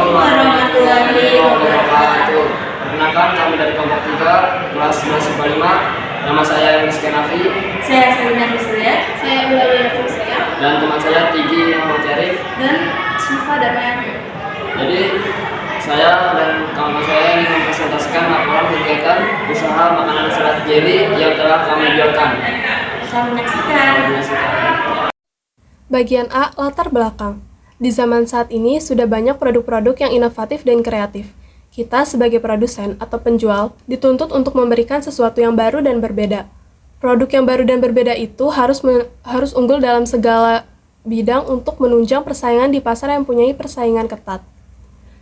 warahmatullahi wabarakatuh. Perkenalkan, kami dari kelompok 3, kelas 11 IPA 5. Nama saya Rizky Nafi. Saya Salina Fisaya. Saya Ulaya Fisaya. Dan teman saya Tigi Muhammad Syarif. Dan Syifa Darmayanti. Jadi, saya dan kawan saya ingin mempresentasikan laporan kegiatan usaha makanan salad jelly yang telah kami jualkan. Selamat menyaksikan. Bagian A, latar belakang. Di zaman saat ini sudah banyak produk-produk yang inovatif dan kreatif. Kita sebagai produsen atau penjual dituntut untuk memberikan sesuatu yang baru dan berbeda. Produk yang baru dan berbeda itu harus unggul dalam segala bidang untuk menunjang persaingan di pasar yang mempunyai persaingan ketat.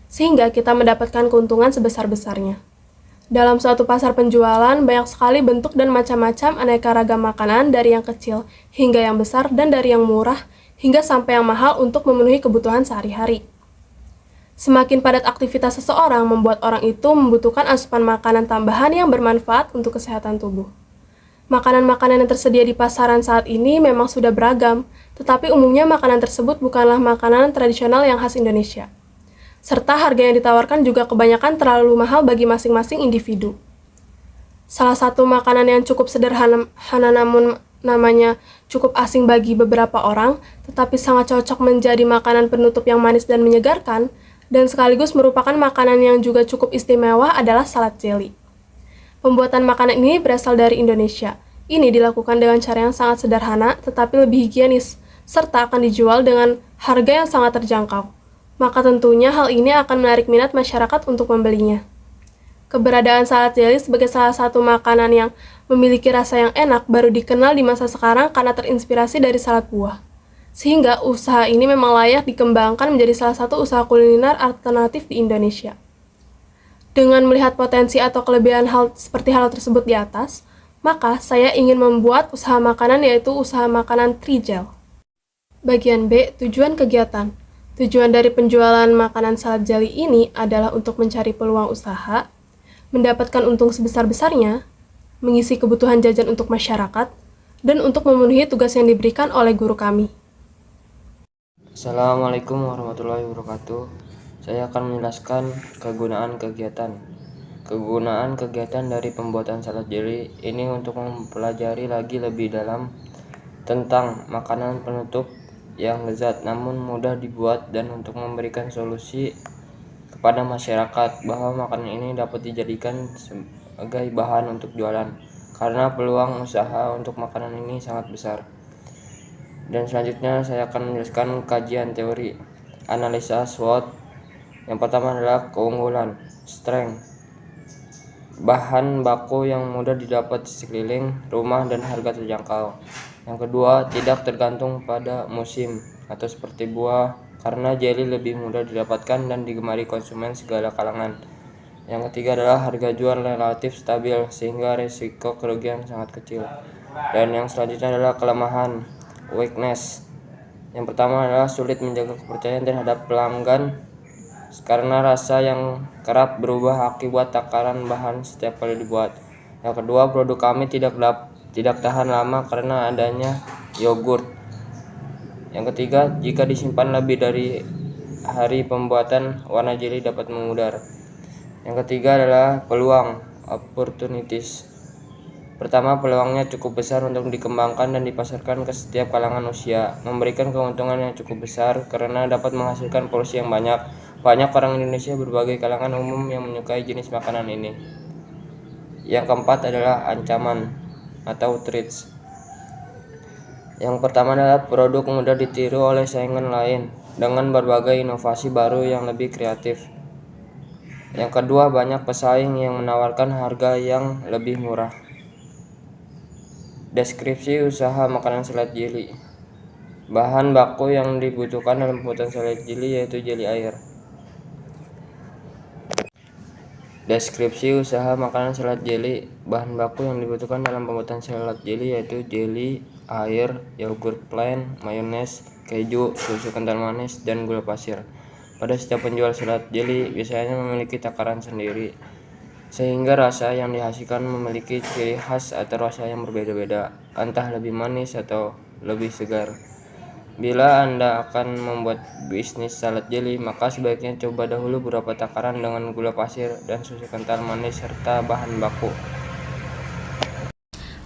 Sehingga kita mendapatkan keuntungan sebesar-besarnya. Dalam suatu pasar penjualan, banyak sekali bentuk dan macam-macam aneka ragam makanan dari yang kecil hingga yang besar dan dari yang murah hingga sampai yang mahal untuk memenuhi kebutuhan sehari-hari. Semakin padat aktivitas seseorang membuat orang itu membutuhkan asupan makanan tambahan yang bermanfaat untuk kesehatan tubuh. Makanan-makanan yang tersedia di pasaran saat ini memang sudah beragam, tetapi umumnya makanan tersebut bukanlah makanan tradisional yang khas Indonesia. Serta harga yang ditawarkan juga kebanyakan terlalu mahal bagi masing-masing individu. Salah satu makanan yang cukup sederhana namun namanya cukup asing bagi beberapa orang, tetapi sangat cocok menjadi makanan penutup yang manis dan menyegarkan, dan sekaligus merupakan makanan yang juga cukup istimewa adalah salad jelly. Pembuatan makanan ini berasal dari Indonesia. Ini dilakukan dengan cara yang sangat sederhana, tetapi lebih higienis, serta akan dijual dengan harga yang sangat terjangkau. Maka tentunya hal ini akan menarik minat masyarakat untuk membelinya. Keberadaan salad jelly sebagai salah satu makanan yang memiliki rasa yang enak baru dikenal di masa sekarang karena terinspirasi dari salad buah. Sehingga usaha ini memang layak dikembangkan menjadi salah satu usaha kuliner alternatif di Indonesia. Dengan melihat potensi atau kelebihan seperti hal tersebut di atas, maka saya ingin membuat usaha makanan yaitu usaha makanan Trijel. Bagian B, tujuan kegiatan. Tujuan dari penjualan makanan salad jelly ini adalah untuk mencari peluang usaha, mendapatkan untung sebesar-besarnya, mengisi kebutuhan jajan untuk masyarakat, dan untuk memenuhi tugas yang diberikan oleh guru kami. Assalamualaikum warahmatullahi wabarakatuh. Saya akan menjelaskan kegunaan kegiatan. Kegunaan kegiatan dari pembuatan salad jelly ini untuk mempelajari lagi lebih dalam tentang makanan penutup yang lezat namun mudah dibuat dan untuk memberikan solusi kepada masyarakat bahwa makanan ini dapat dijadikan sebagai bahan untuk jualan karena peluang usaha untuk makanan ini sangat besar. Dan selanjutnya saya akan menjelaskan kajian teori analisa SWOT. Yang pertama adalah keunggulan, strength, bahan baku yang mudah didapat di sekeliling rumah dan harga terjangkau. Yang kedua, tidak tergantung pada musim atau seperti buah karena jelly lebih mudah didapatkan dan digemari konsumen segala kalangan. Yang ketiga adalah harga jual relatif stabil sehingga risiko kerugian sangat kecil. Dan yang selanjutnya adalah kelemahan, weakness. Yang pertama adalah sulit menjaga kepercayaan terhadap pelanggan karena rasa yang kerap berubah akibat takaran bahan setiap kali dibuat. Yang kedua, produk kami tidak tahan lama karena adanya yogurt. Yang ketiga, jika disimpan lebih dari hari pembuatan, warna jelly dapat memudar. Yang ketiga adalah peluang, opportunities. Pertama, peluangnya cukup besar untuk dikembangkan dan dipasarkan ke setiap kalangan usia, memberikan keuntungan yang cukup besar karena dapat menghasilkan porsi yang banyak. Banyak orang Indonesia berbagai kalangan umum yang menyukai jenis makanan ini. Yang keempat adalah ancaman atau threats. Yang pertama adalah produk mudah ditiru oleh saingan lain dengan berbagai inovasi baru yang lebih kreatif. Yang kedua, banyak pesaing yang menawarkan harga yang lebih murah. Deskripsi usaha makanan salad jelly. Bahan baku yang dibutuhkan dalam pembuatan salad jelly yaitu jelly air. Deskripsi usaha makanan salad jelly. Bahan baku yang dibutuhkan dalam pembuatan salad jelly yaitu jelly, air, yogurt plain, mayones, keju, susu kental manis, dan gula pasir. Pada setiap penjual salad jelly biasanya memiliki takaran sendiri, sehingga rasa yang dihasilkan memiliki ciri khas atau rasa yang berbeda-beda, entah lebih manis atau lebih segar. Bila Anda akan membuat bisnis salad jelly, maka sebaiknya coba dahulu beberapa takaran dengan gula pasir dan susu kental manis serta bahan baku.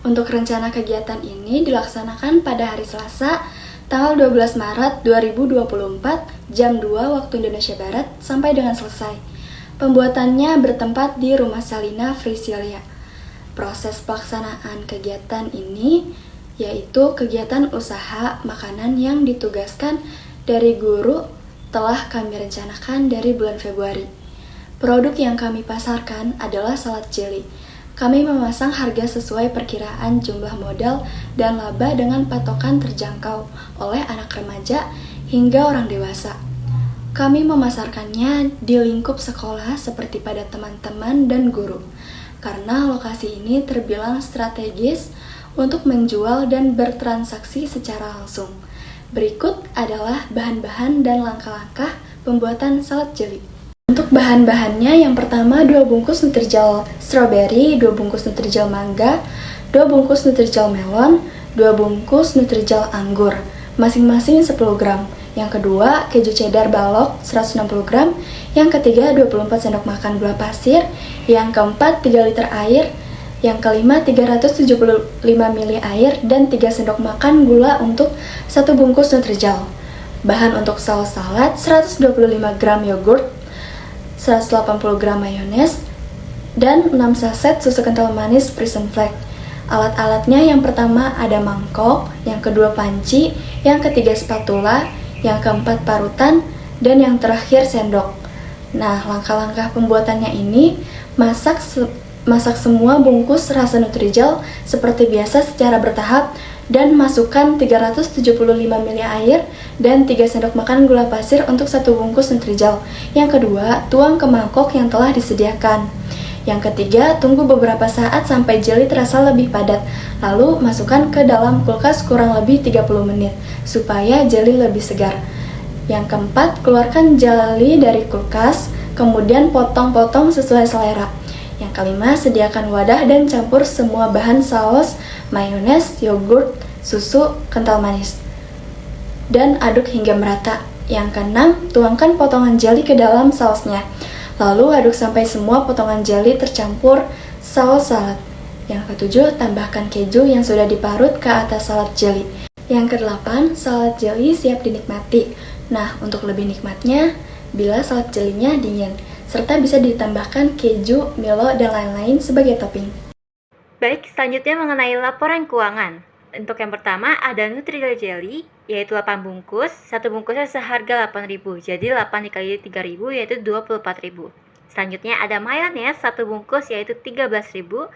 Untuk rencana kegiatan ini dilaksanakan pada hari Selasa, tanggal 12 Maret 2024, jam 2 waktu Indonesia Barat sampai dengan selesai. Pembuatannya bertempat di Rumah Salina Frisilia. Proses pelaksanaan kegiatan ini yaitu kegiatan usaha makanan yang ditugaskan dari guru telah kami rencanakan dari bulan Februari. Produk yang kami pasarkan adalah salad jelly. Kami memasang harga sesuai perkiraan jumlah modal dan laba dengan patokan terjangkau oleh anak remaja hingga orang dewasa. Kami memasarkannya di lingkup sekolah seperti pada teman-teman dan guru, karena lokasi ini terbilang strategis untuk menjual dan bertransaksi secara langsung. Berikut adalah bahan-bahan dan langkah-langkah pembuatan salad jelly. Untuk bahan-bahannya, yang pertama 2 bungkus Nutrijel strawberry, 2 bungkus Nutrijel mangga, 2 bungkus Nutrijel melon, 2 bungkus Nutrijel anggur, masing-masing 10 gram. Yang kedua, keju cheddar balok 160 gram. Yang ketiga, 24 sendok makan gula pasir. Yang keempat, 3 liter air. Yang kelima, 375 ml air dan 3 sendok makan gula untuk 1 bungkus Nutrijel. Bahan untuk saus salad, 125 gram yogurt, 180 gram mayones, dan 6 saset susu kental manis Prison Flag. Alat-alatnya yang pertama ada mangkok, yang kedua panci, yang ketiga spatula, yang keempat parutan, dan yang terakhir sendok. Nah, langkah-langkah pembuatannya ini, masak semua bungkus rasa Nutrijel seperti biasa secara bertahap dan masukkan 375 ml air dan 3 sendok makan gula pasir untuk 1 bungkus Nutrijel. Yang kedua, tuang ke mangkok yang telah disediakan. Yang ketiga, tunggu beberapa saat sampai jelly terasa lebih padat. Lalu masukkan ke dalam kulkas kurang lebih 30 menit supaya jelly lebih segar. Yang keempat, keluarkan jelly dari kulkas, kemudian potong-potong sesuai selera. Yang kelima, sediakan wadah dan campur semua bahan saus, mayones, yogurt, susu, kental manis, dan aduk hingga merata. Yang keenam, tuangkan potongan jelly ke dalam sausnya. Lalu aduk sampai semua potongan jelly tercampur saus salad. Yang ketujuh, tambahkan keju yang sudah diparut ke atas salad jelly. Yang kedelapan, salad jelly siap dinikmati. Nah, untuk lebih nikmatnya, bila salad jelly-nya dingin, serta bisa ditambahkan keju, Milo, dan lain-lain sebagai topping. Baik, selanjutnya mengenai laporan keuangan. Untuk yang pertama ada Nutrijel Jelly, yaitu 8 bungkus, satu bungkusnya seharga 8.000, jadi 8 dikali 3.000 yaitu 24.000. Selanjutnya ada mayones, 1 bungkus yaitu 13.000,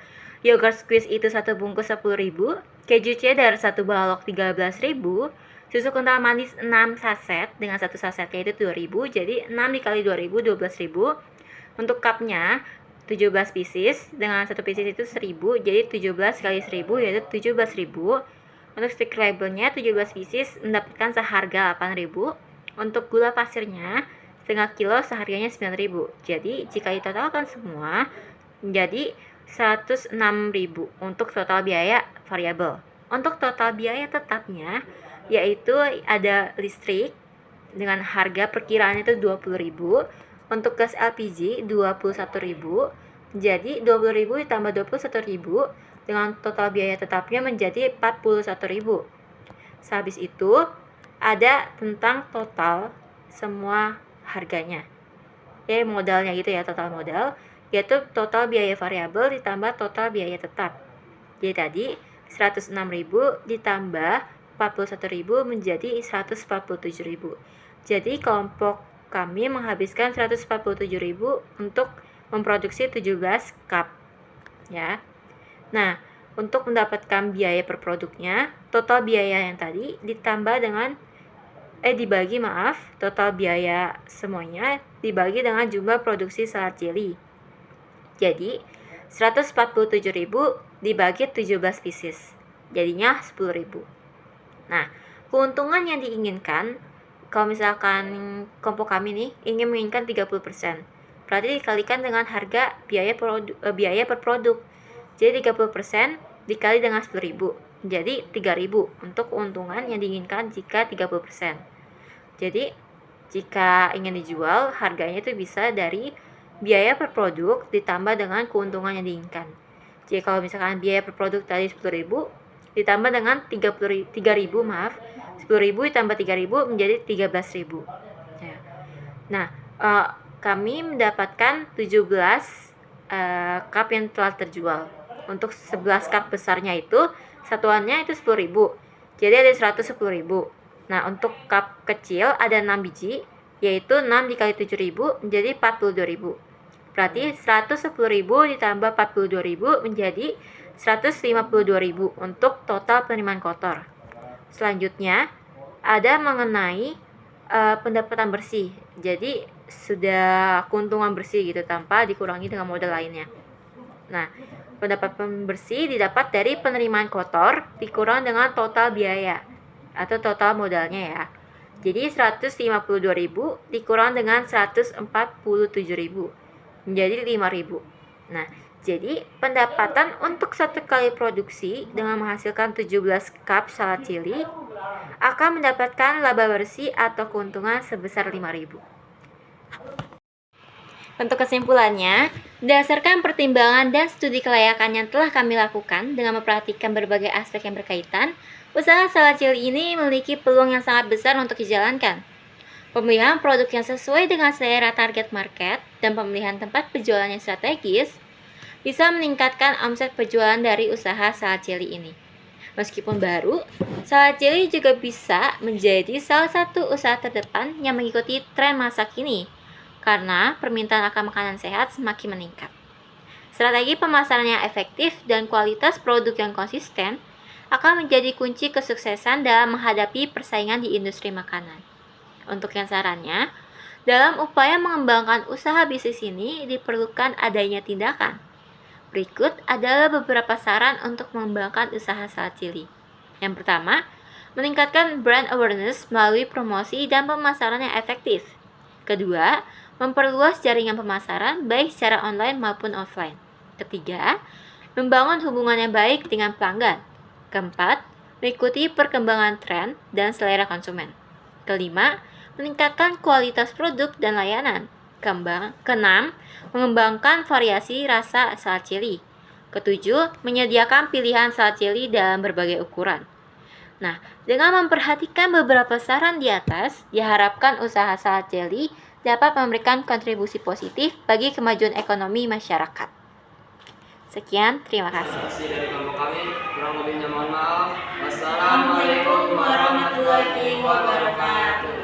yogurt squeeze itu 1 bungkus 10.000, keju cheddar 1 balok 13.000, susu kental manis 6 saset dengan 1 saset yaitu 2.000, jadi 6 dikali 2.000 12.000. Untuk cupnya 17 pieces dengan 1 pieces itu 1.000, jadi 17 kali 1.000 yaitu 17.000. Untuk stiker labelnya 17 pieces mendapatkan seharga 8.000. Untuk gula pasirnya setengah kilo seharganya 9.000. Jadi jika ditotalkan semua menjadi 106.000 untuk total biaya variabel. Untuk total biaya tetapnya yaitu ada listrik dengan harga perkiraan itu 20.000, untuk gas LPG 21.000, jadi 20.000 ditambah 21.000 dengan total biaya tetapnya menjadi 41.000. Sehabis itu ada tentang total semua harganya, ya modalnya gitu ya, total modal yaitu total biaya variabel ditambah total biaya tetap. Jadi tadi 106.000 ditambah 41.000 menjadi 147.000. Jadi kelompok kami menghabiskan 147.000 untuk memproduksi 17 cup ya. Nah, untuk mendapatkan biaya per produknya, total biaya yang tadi ditambah dengan total biaya semuanya dibagi dengan jumlah produksi salad jelly. Jadi 147.000 dibagi 17 pieces, jadinya 10.000. Nah, keuntungan yang diinginkan, kalau misalkan kelompok kami nih ingin menginginkan 30%, berarti dikalikan dengan harga biaya per produk. Jadi 30% dikali dengan 10.000, menjadi 3.000 untuk keuntungan yang diinginkan jika 30%. Jadi jika ingin dijual, harganya itu bisa dari biaya per produk ditambah dengan keuntungan yang diinginkan. Jadi kalau misalkan biaya per produk tadi 10.000 ditambah dengan 3.000 maaf, 10.000 ditambah 3.000 menjadi 13.000. Ya. Nah, kami mendapatkan 17 cup yang telah terjual. Untuk 11 cup besarnya itu satuannya itu 10.000. Jadi ada 110.000. Nah, untuk cup kecil ada 6 biji, yaitu 6 dikali 7.000 menjadi 42.000. Berarti 110.000 ditambah 42.000 menjadi 152.000 untuk total penerimaan kotor. Selanjutnya ada mengenai pendapatan bersih. Jadi sudah keuntungan bersih gitu tanpa dikurangi dengan modal lainnya. Nah, pendapatan bersih didapat dari penerimaan kotor dikurang dengan total biaya atau total modalnya ya. Jadi 152.000 dikurang dengan 147.000 menjadi 5.000. Nah, jadi pendapatan untuk satu kali produksi dengan menghasilkan 17 cup salad chili akan mendapatkan laba bersih atau keuntungan sebesar 5.000. Untuk kesimpulannya, berdasarkan pertimbangan dan studi kelayakan yang telah kami lakukan dengan memperhatikan berbagai aspek yang berkaitan, usaha salad chili ini memiliki peluang yang sangat besar untuk dijalankan. Pemilihan produk yang sesuai dengan selera target market dan pemilihan tempat penjualan yang strategis bisa meningkatkan omset penjualan dari usaha salad chili ini. Meskipun baru, salad chili juga bisa menjadi salah satu usaha terdepan yang mengikuti tren masa kini, karena permintaan akan makanan sehat semakin meningkat. Strategi pemasaran yang efektif dan kualitas produk yang konsisten akan menjadi kunci kesuksesan dalam menghadapi persaingan di industri makanan. Untuk yang sarannya, dalam upaya mengembangkan usaha bisnis ini diperlukan adanya tindakan. Berikut adalah beberapa saran untuk mengembangkan usaha salad chili. Yang pertama, meningkatkan brand awareness melalui promosi dan pemasaran yang efektif. Kedua, memperluas jaringan pemasaran baik secara online maupun offline. Ketiga, membangun hubungan yang baik dengan pelanggan. Keempat, mengikuti perkembangan tren dan selera konsumen. Kelima, meningkatkan kualitas produk dan layanan. Keenam, mengembangkan variasi rasa salad chili. Ketujuh, menyediakan pilihan salad chili dalam berbagai ukuran. Nah, dengan memperhatikan beberapa saran di atas, diharapkan usaha salad chili dapat memberikan kontribusi positif bagi kemajuan ekonomi masyarakat. Sekian, terima kasih. Terima kasih dari kelompok kami. Kurang lebihnya mohon maaf. Wassalamualaikum warahmatullahi wabarakatuh.